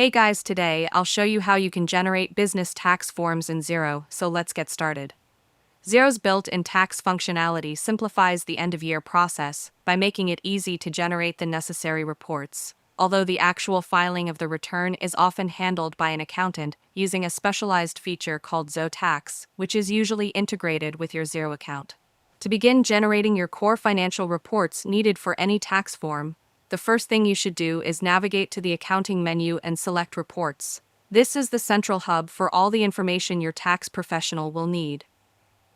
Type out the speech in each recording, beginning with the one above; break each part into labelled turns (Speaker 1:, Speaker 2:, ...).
Speaker 1: Hey guys, today I'll show you how you can generate business tax forms in Xero, so let's get started. Xero's built-in tax functionality simplifies the end-of-year process by making it easy to generate the necessary reports, although the actual filing of the return is often handled by an accountant using a specialized feature called Xero Tax, which is usually integrated with your Xero account. To begin generating your core financial reports needed for any tax form, the first thing you should do is navigate to the accounting menu and select Reports. This is the central hub for all the information your tax professional will need.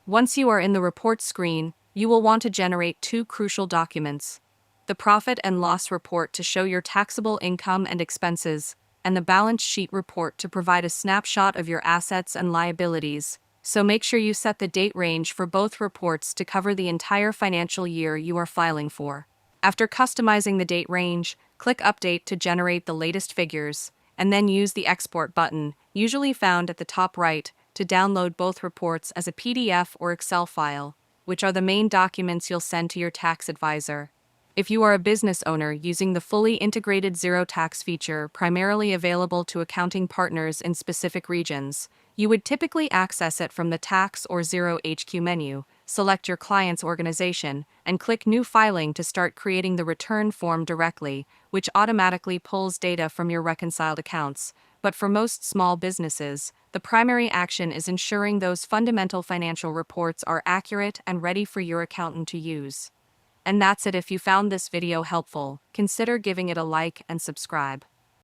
Speaker 1: Once you are in the Reports screen, you will want to generate two crucial documents: the Profit and Loss Report to show your taxable income and expenses, and the Balance Sheet Report to provide a snapshot of your assets and liabilities. So make sure you set the date range for both reports to cover the entire financial year you are filing for. After customizing the date range, click Update to generate the latest figures, and then use the Export button, usually found at the top right, to download both reports as a PDF or Excel file, which are the main documents you'll send to your tax advisor. If you are a business owner using the fully integrated Xero Tax feature primarily available to accounting partners in specific regions, you would typically access it from the Tax or Xero HQ menu, select your client's organization, and click New Filing to start creating the return form directly, which automatically pulls data from your reconciled accounts. But for most small businesses, the primary action is ensuring those fundamental financial reports are accurate and ready for your accountant to use. And that's it. If you found this video helpful, consider giving it a like and subscribe.